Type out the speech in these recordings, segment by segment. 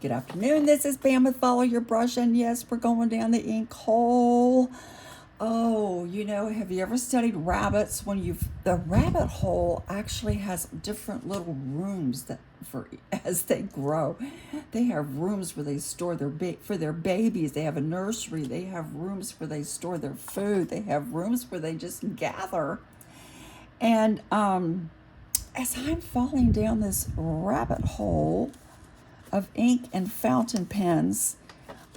Good afternoon. This is Pam with Follow Your Brush, and yes, we're going down the ink hole. Oh, have you ever studied rabbits? The rabbit hole actually has different little rooms that for as they grow. They have rooms where they store for their babies. They have a nursery. They have rooms where they store their food. They have rooms where they just gather. And as I'm falling down this rabbit hole of ink and fountain pens,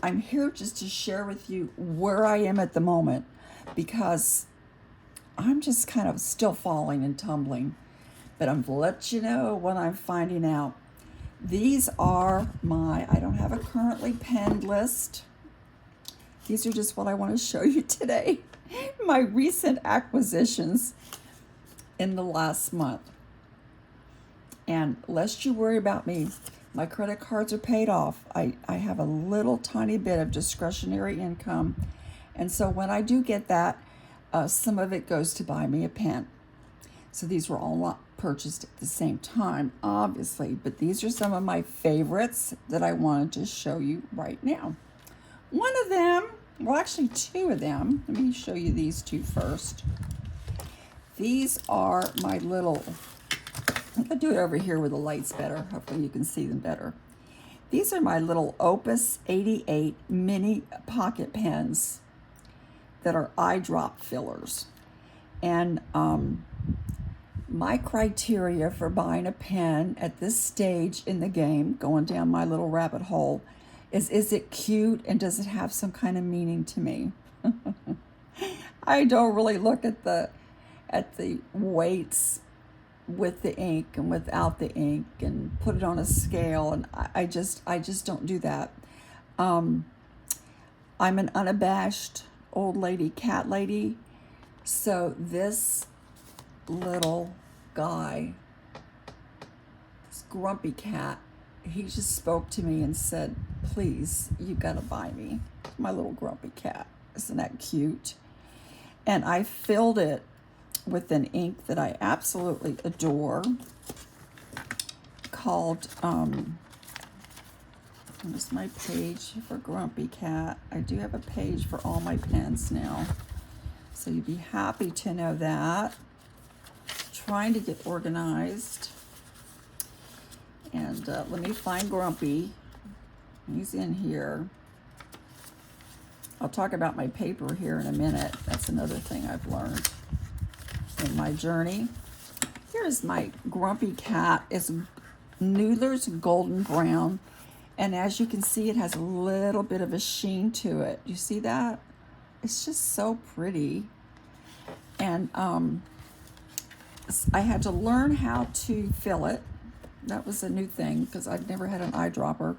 I'm here just to share with you where I am at the moment, because I'm just kind of still falling and tumbling. But I'm going to let you know what I'm finding out. These are I don't have a currently penned list. These are just what I want to show you today. My recent acquisitions in the last month. And lest you worry about me, my credit cards are paid off. I have a little tiny bit of discretionary income. And so when I do get that, some of it goes to buy me a pen. So these were all not purchased at the same time, obviously. But these are some of my favorites that I wanted to show you right now. One of them, well, actually two of them. Let me show you these two first. These are my little... I'll do it over here where the light's better. Hopefully you can see them better. These are my little Opus 88 mini pocket pens that are eyedrop fillers. And my criteria for buying a pen at this stage in the game, going down my little rabbit hole, is it cute and does it have some kind of meaning to me? I don't really look at the weights with the ink and without the ink and put it on a scale, and I just don't do that. I'm an unabashed old lady, cat lady, so this little guy, this grumpy cat, he just spoke to me and said, please, you gotta buy me my little grumpy cat. Isn't that cute? And I filled it with an ink that I absolutely adore called, here's my page for Grumpy Cat. I do have a page for all my pens now, so you'd be happy to know that. Trying to get organized. And let me find Grumpy. He's in here. I'll talk about my paper here in a minute. That's another thing I've learned in my journey. Here's my Grumpy Cat. It's Noodler's Golden Brown, and as you can see, it has a little bit of a sheen to it. You see that? It's just so pretty. And I had to learn how to fill it. That was a new thing because I've never had an eyedropper.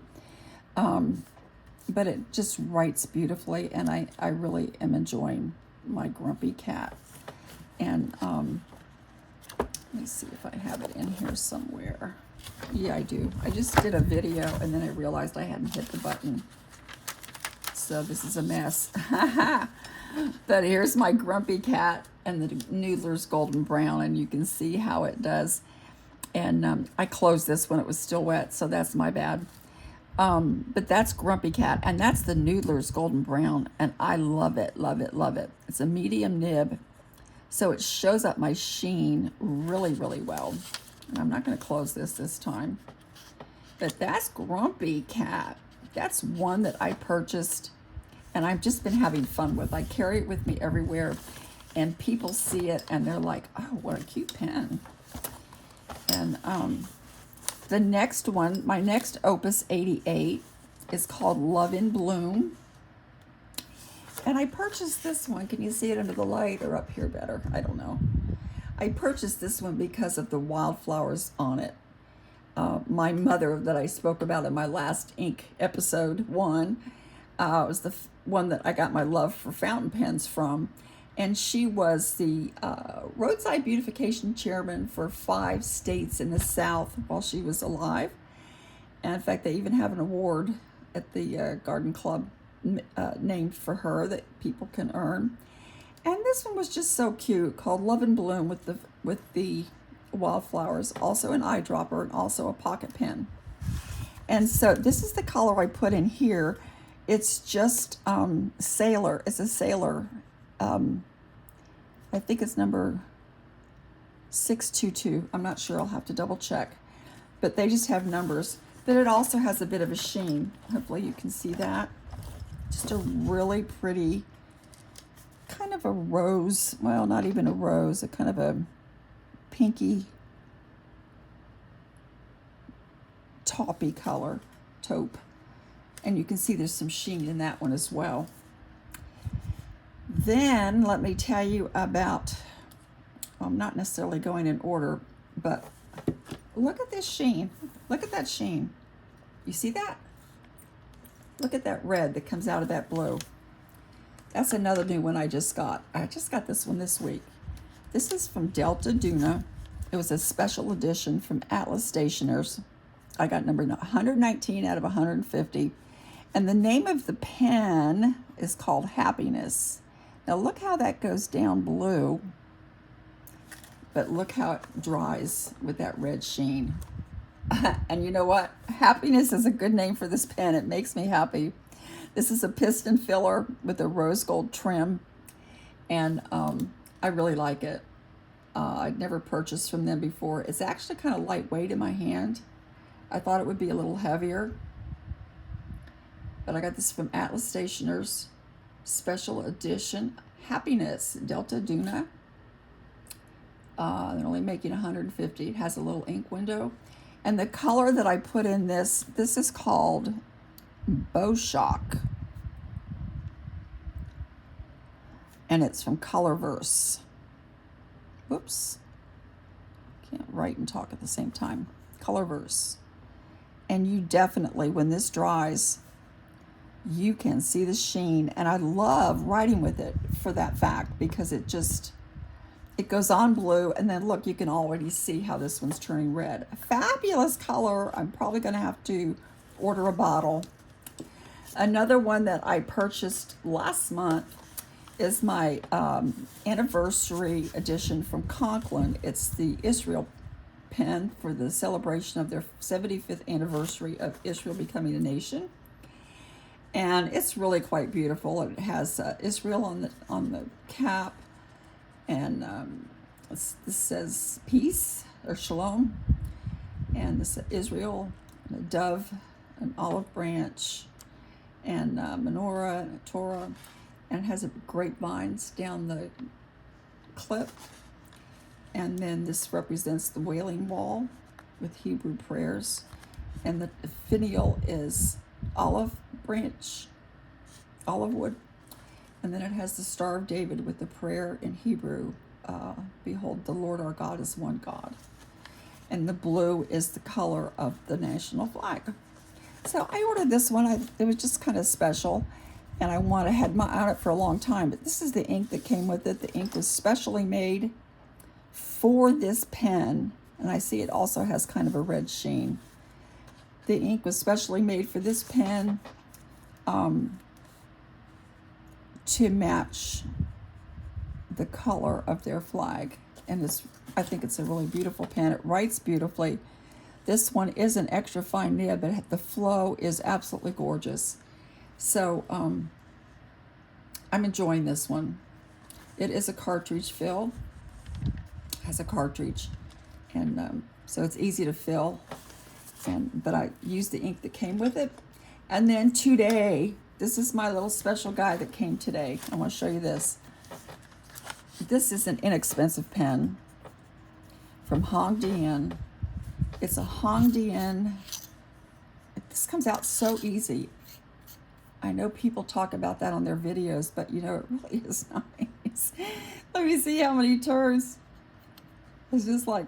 But it just writes beautifully, and I really am enjoying my Grumpy Cat. And let me see if I have it in here somewhere. Yeah, I do. I just did a video and then I realized I hadn't hit the button. So this is a mess. But here's my Grumpy Cat and the Noodler's Golden Brown, and you can see how it does. And I closed this when it was still wet, so that's my bad. But that's Grumpy Cat, and that's the Noodler's Golden Brown, and I love it, love it, love it. It's a medium nib, so it shows up my sheen really, really well. And I'm not going to close this time. But that's Grumpy Cat. That's one that I purchased, and I've just been having fun with. I carry it with me everywhere, and people see it, and they're like, oh, what a cute pen. And the next one, my next Opus 88, is called Love in Bloom. And I purchased this one. Can you see it under the light or up here better? I don't know. I purchased this one because of the wildflowers on it. My mother that I spoke about in my last ink episode 1 was the one that I got my love for fountain pens from. And she was the roadside beautification chairman for 5 states in the South while she was alive. And in fact, they even have an award at the Garden Club named for her that people can earn. And this one was just so cute, called Love and Bloom with the wildflowers, also an eyedropper and also a pocket pen. And so this is the color I put in here. It's just Sailor. It's a Sailor. I think it's number 622. I'm not sure. I'll have to double check. But they just have numbers. But it also has a bit of a sheen. Hopefully you can see that. Just a really pretty, kind of a rose. Well, not even a rose. A kind of a pinky, taupey color. Taupe. And you can see there's some sheen in that one as well. Then let me tell you about, well, I'm not necessarily going in order, but look at this sheen. Look at that sheen. You see that? Look at that red that comes out of that blue. That's another new one I just got. I just got this one this week. This is from Delta Duna. It was a special edition from Atlas Stationers. I got number 119 out of 150. And the name of the pen is called Happiness. Now look how that goes down blue. But look how it dries with that red sheen. And you know what? Happiness is a good name for this pen. It makes me happy. This is a piston filler with a rose gold trim. And I really like it. I'd never purchased from them before. It's actually kind of lightweight in my hand. I thought it would be a little heavier. But I got this from Atlas Stationers. Special edition. Happiness. Delta Duna. They're only making 150. It has a little ink window. And the color that I put in this is called Bow Shock. And it's from Colorverse. Whoops. Can't write and talk at the same time. Colorverse. And you definitely, when this dries, you can see the sheen. And I love writing with it for that fact, because it goes on blue, and then look, you can already see how this one's turning red. A fabulous color. I'm probably going to have to order a bottle. Another one that I purchased last month is my anniversary edition from Conklin. It's the Israel pen for the celebration of their 75th anniversary of Israel becoming a nation. And it's really quite beautiful. It has Israel on the cap. And this says peace or shalom, and this Israel, and a dove, an olive branch, and menorah, and a Torah, and it has grapevines down the clip. And then this represents the Wailing Wall with Hebrew prayers, and the finial is olive branch, olive wood. And then it has the Star of David with the prayer in Hebrew, behold, the Lord our God is one God. And the blue is the color of the national flag. So I ordered this one. It was just kind of special, and I had my on it for a long time. But this is the ink that came with it. The ink was specially made for this pen, and I see it also has kind of a red sheen. The ink was specially made for this pen. To match the color of their flag. And I think it's a really beautiful pen. It writes beautifully. This one is an extra fine nib, but the flow is absolutely gorgeous. So I'm enjoying this one. It is a cartridge fill. Has a cartridge. And so it's easy to fill. But I used the ink that came with it. And then today, this is my little special guy that came today. I want to show you this. This is an inexpensive pen from Hongdian. It's a Hongdian. This comes out so easy. I know people talk about that on their videos, but you know, it really is nice. Let me see how many turns. It's just like,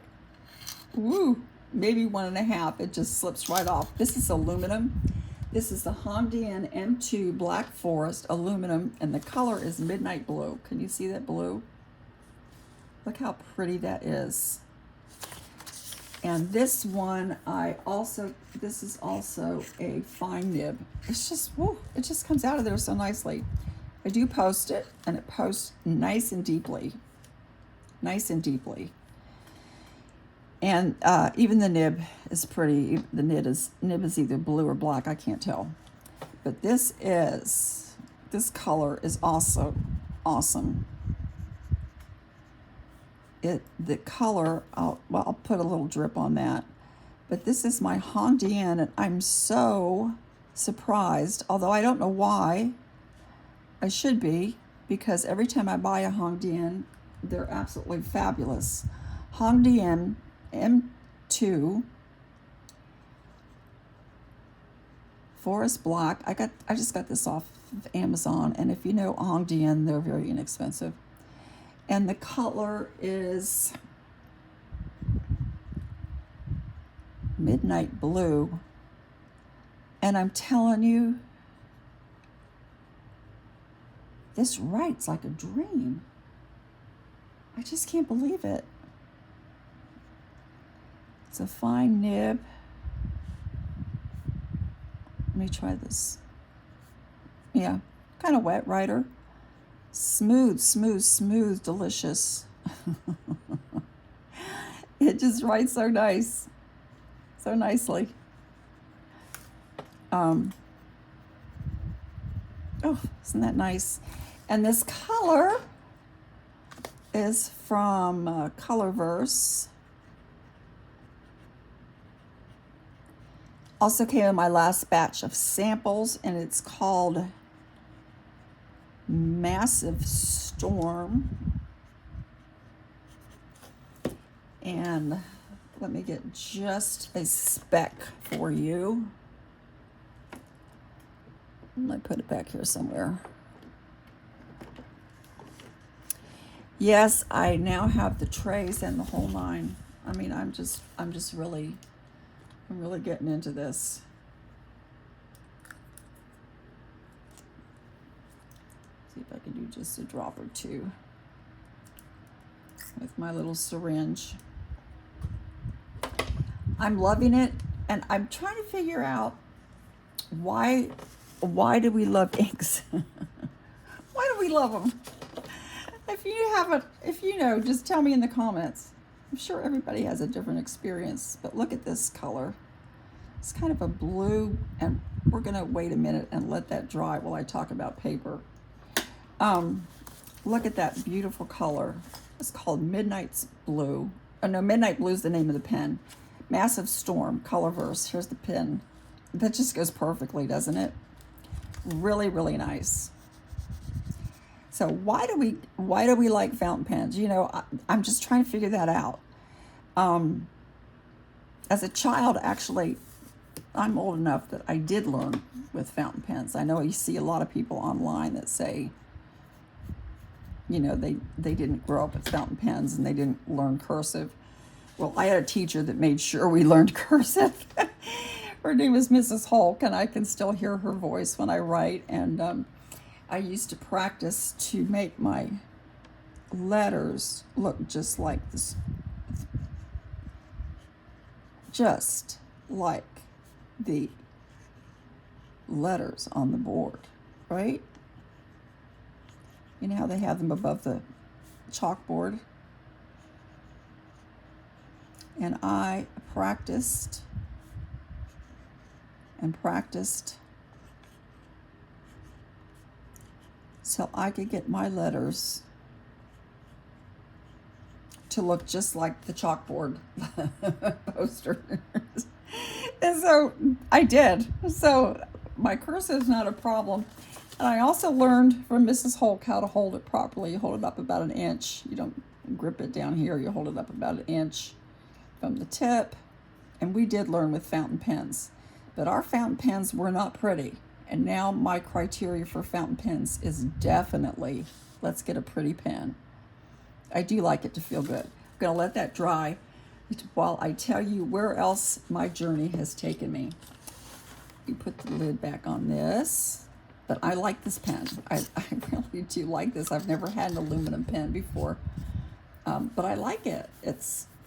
woo, maybe 1.5. It just slips right off. This is aluminum. This is the Hongdian M2 Black Forest aluminum, and the color is midnight blue. Can you see that blue? Look how pretty that is. And this one, this is also a fine nib. It's just, woo, it just comes out of there so nicely. I do post it, and it posts nice and deeply. Nice and deeply. And even the nib is pretty. The nib is either blue or black. I can't tell. But this color is also awesome. The color, I'll put a little drip on that. But this is my Hongdian, and I'm so surprised, although I don't know why. I should be, because every time I buy a Hongdian, they're absolutely fabulous. Hongdian M2 Forest Black. I just got this off of Amazon, and if you know Hongdian, they're very inexpensive. And the color is Midnight Blue. And I'm telling you, this writes like a dream. I just can't believe it. It's a fine nib. Let me try this. Yeah, kind of wet writer. Smooth, smooth, smooth, delicious. It just writes so nice. So nicely. Oh, isn't that nice? And this color is from Colorverse. Also came in my last batch of samples, and it's called Massive Storm. And let me get just a speck for you. I might put it back here somewhere. Yes, I now have the trays and the whole nine. I mean, I'm really getting into this. See if I can do just a drop or two with my little syringe. I'm loving it, and I'm trying to figure out why do we love inks? Why do we love them? If you know, just tell me in the comments. I'm sure everybody has a different experience, but look at this color. It's kind of a blue, and we're gonna wait a minute and let that dry while I talk about paper. Look at that beautiful color. It's called Midnight Blue. Oh no, Midnight Blue is the name of the pen. Massive Storm, Colorverse. Here's the pen. That just goes perfectly, doesn't it? Really, really nice. So why do we like fountain pens? You know, I'm just trying to figure that out. As a child, actually, I'm old enough that I did learn with fountain pens. I know you see a lot of people online that say, you know, they didn't grow up with fountain pens and they didn't learn cursive. Well, I had a teacher that made sure we learned cursive. Her name was Mrs. Hulk, and I can still hear her voice when I write. And I used to practice to make my letters look just like this, just like the letters on the board, right? You know how they have them above the chalkboard? And I practiced and practiced so I could get my letters to look just like the chalkboard posters. And so I did. So my cursive is not a problem. And I also learned from Mrs. Hulk how to hold it properly. You hold it up about 1 inch. You don't grip it down here. You hold it up about 1 inch from the tip. And we did learn with fountain pens. But our fountain pens were not pretty. And now my criteria for fountain pens is definitely, let's get a pretty pen. I do like it to feel good. I'm going to let that dry while I tell you where else my journey has taken me. You put the lid back on this. But I like this pen. I really do like this. I've never had an aluminum pen before. But I like it.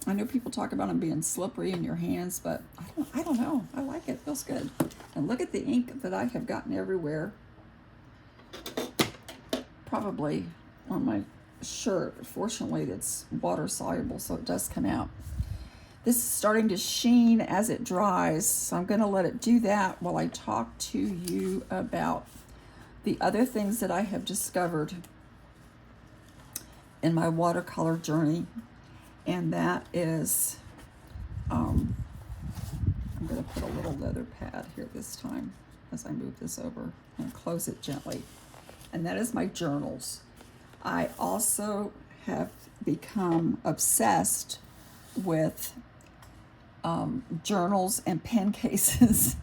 I know people talk about them being slippery in your hands, but I don't know. I like it. It feels good. And look at the ink that I have gotten everywhere. Probably on my shirt. Fortunately, it's water soluble, so it does come out. This is starting to sheen as it dries, so I'm going to let it do that while I talk to you about the other things that I have discovered in my watercolor journey. And that is, I'm going to put a little leather pad here this time as I move this over and close it gently. And that is my journals. I also have become obsessed with journals and pen cases.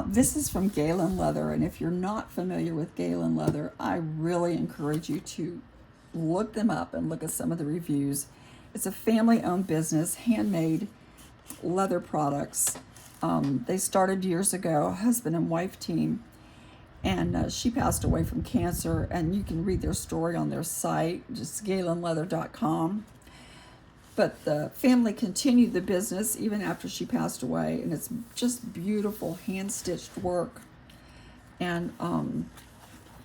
This is from Galen Leather, and if you're not familiar with Galen Leather, I really encourage you to look them up and look at some of the reviews. It's a family-owned business, handmade leather products. They started years ago, a husband and wife team, and she passed away from cancer, and you can read their story on their site, just galenleather.com. But the family continued the business even after she passed away, and it's just beautiful hand-stitched work. And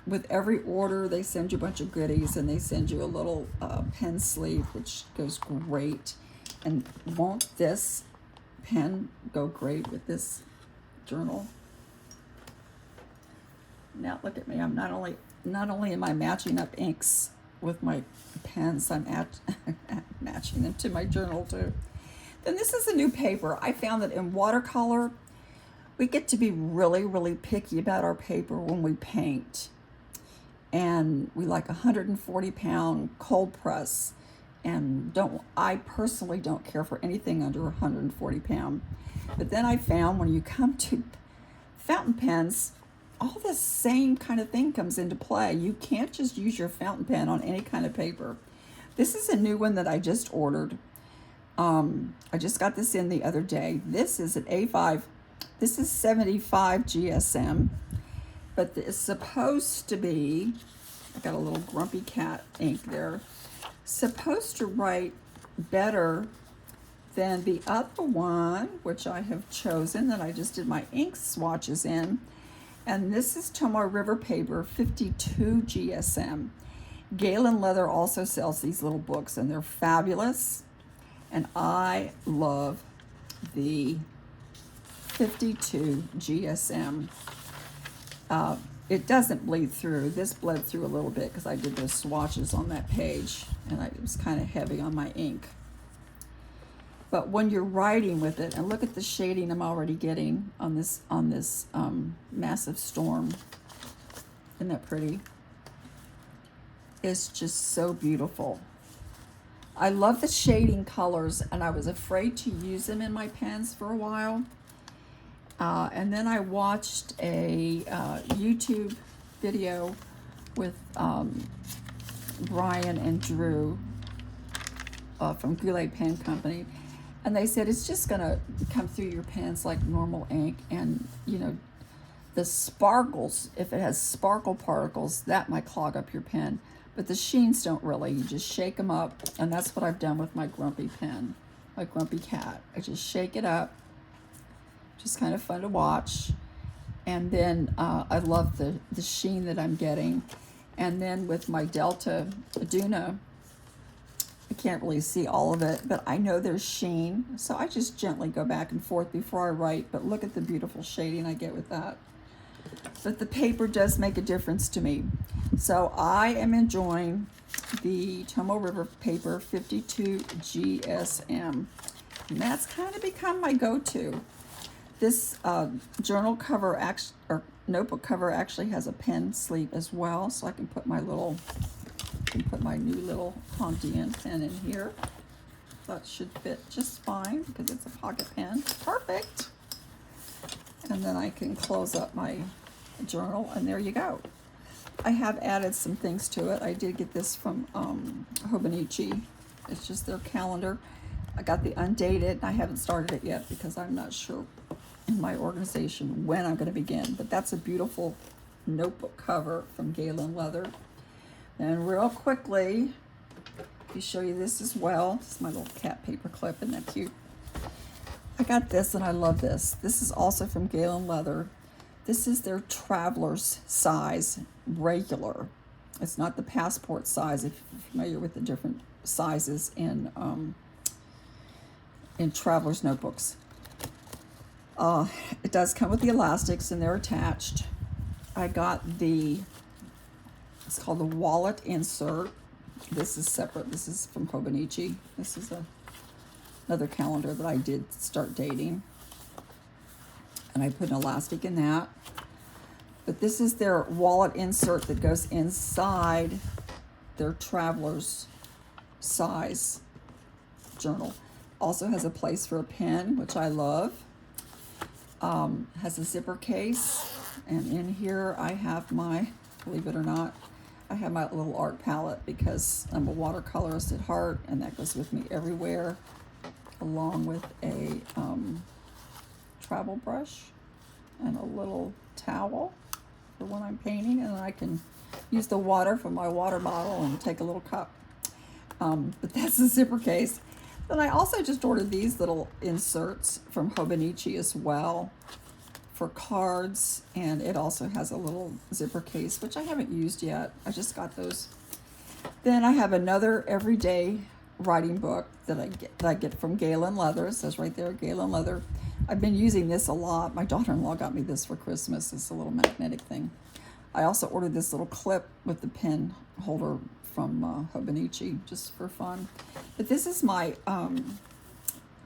with every order, they send you a bunch of goodies, and they send you a little pen sleeve, which goes great. And won't this pen go great with this journal? Now look at me. I'm not only am I matching up inks with my pens, I'm matching them to my journal too. Then this is a new paper. I found that in watercolor, we get to be really, really picky about our paper when we paint. And we like 140-pound cold press. And I personally don't care for anything under 140 pound. But then I found when you come to fountain pens, all the same kind of thing comes into play. You can't just use your fountain pen on any kind of paper. This is a new one that I just ordered. I just got this in the other day. This is an A5. This is 75 GSM, but it's supposed to be, I got a little grumpy cat ink there, supposed to write better than the other one, which I have chosen, that I just did my ink swatches in. And this is Tomoe River Paper 52 GSM. Galen Leather also sells these little books, and they're fabulous. And I love the 52 GSM. It doesn't bleed through. This bled through a little bit because I did those swatches on that page, and it was kind of heavy on my ink. But when you're writing with it, and look at the shading I'm already getting on this massive storm. Isn't that pretty? It's just so beautiful. I love the shading colors, and I was afraid to use them in my pens for a while. And then I watched a YouTube video with Brian and Drew from Goulet Pen Company. And they said it's just going to come through your pens like normal ink. And, you know, the sparkles, if it has sparkle particles, that might clog up your pen. But the sheens don't really. You just shake them up. And that's what I've done with my grumpy pen, my grumpy cat. I just shake it up. Just kind of fun to watch. And then I love the sheen that I'm getting. And then with my Delta Aduna, I can't really see all of it, but I know there's sheen. So I just gently go back and forth before I write. But look at the beautiful shading I get with that. But the paper does make a difference to me. So I am enjoying the Tomoe River Paper 52 GSM. And that's kind of become my go-to. This journal cover, or notebook cover, actually has a pen sleeve as well. So I can put my new little Pontian pen in here. That should fit just fine because it's a pocket pen. Perfect. And then I can close up my journal, and there you go. I have added some things to it. I did get this from Hobonichi. It's just their calendar. I got the undated. I haven't started it yet because I'm not sure in my organization when I'm going to begin. But that's a beautiful notebook cover from Galen Leather. And real quickly, let me show you this as well. This is my little cat paper clip. Isn't that cute? I got this, and I love this. This is also from Galen Leather. This is their traveler's size regular. It's not the passport size, if you're familiar with the different sizes in in traveler's notebooks. It does come with the elastics and they're attached. I got it's called the wallet insert. This is separate. This is from Hobonichi. This is another calendar that I did start dating. And I put an elastic in that. But this is their wallet insert that goes inside their traveler's size journal. Also has a place for a pen, which I love. Has a zipper case. And in here I have my, believe it or not, I have my little art palette because I'm a watercolorist at heart, and that goes with me everywhere, along with a travel brush and a little towel for when I'm painting, and I can use the water from my water bottle and take a little cup. But that's the zipper case. Then I also just ordered these little inserts from Hobonichi as well for cards, and it also has a little zipper case, which I haven't used yet. I just got those. Then I have another everyday writing book that I get from Galen Leather. It says right there, Galen Leather. I've been using this a lot. My daughter-in-law got me this for Christmas. It's a little magnetic thing. I also ordered this little clip with the pen holder from Hobonichi, just for fun. But this is my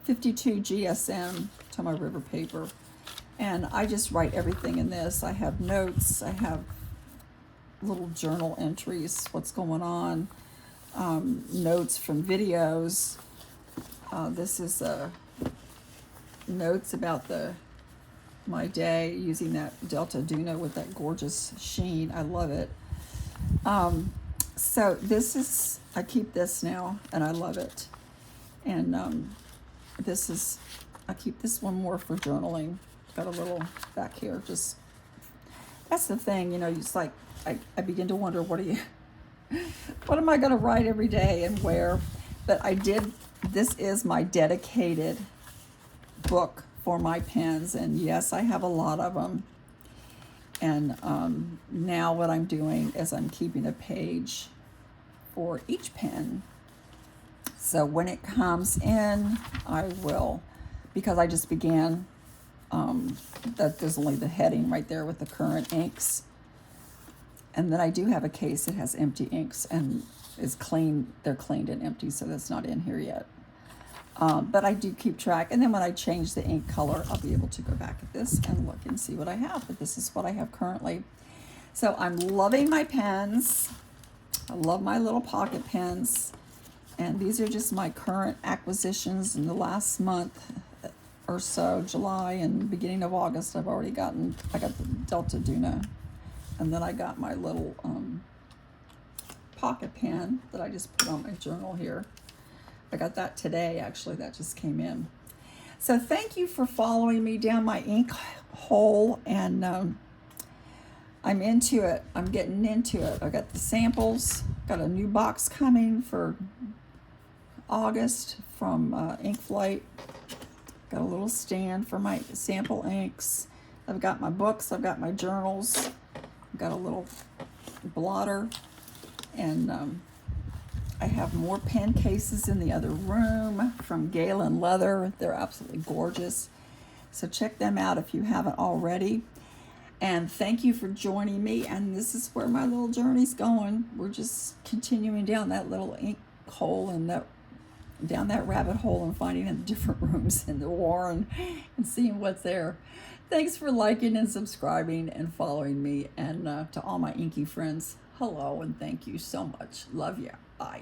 52 GSM Tomoe River paper. And I just write everything in this. I have notes. I have little journal entries, what's going on, notes from videos. This is notes about my day using that Delta Duna with that gorgeous sheen. I love it. So this is, I keep this now, and I love it. And I keep this one more for journaling. Got a little back here, just, that's the thing, it's like, I begin to wonder, what am I gonna write every day and where? But this is my dedicated book for my pens, and yes, I have a lot of them. And now what I'm doing is I'm keeping a page for each pen. So when it comes in, I will, because I just began, that there's only the heading right there with the current inks. And then I do have a case that has empty inks and is clean. They're cleaned and empty, so that's not in here yet. But I do keep track. And then when I change the ink color, I'll be able to go back at this and look and see what I have. But this is what I have currently. So I'm loving my pens. I love my little pocket pens. And these are just my current acquisitions in the last month or so, July and beginning of August. I got the Delta Duna, and then I got my little pocket pen that I just put on my journal here. I got that today, actually. That just came in. So thank you for following me down my ink hole, and I'm into it. I'm getting into it. I got the samples. Got a new box coming for August from Ink Flight. Got a little stand for my sample inks. I've got my books. I've got my journals. I've got a little blotter, and I have more pen cases in the other room from Galen Leather. They're absolutely gorgeous. So check them out if you haven't already. And thank you for joining me. And this is where my little journey's going. We're just continuing down that little ink hole and down that rabbit hole and finding in different rooms in the Warren and seeing what's there. Thanks for liking and subscribing and following me. And to all my inky friends, hello and thank you so much. Love you. Bye.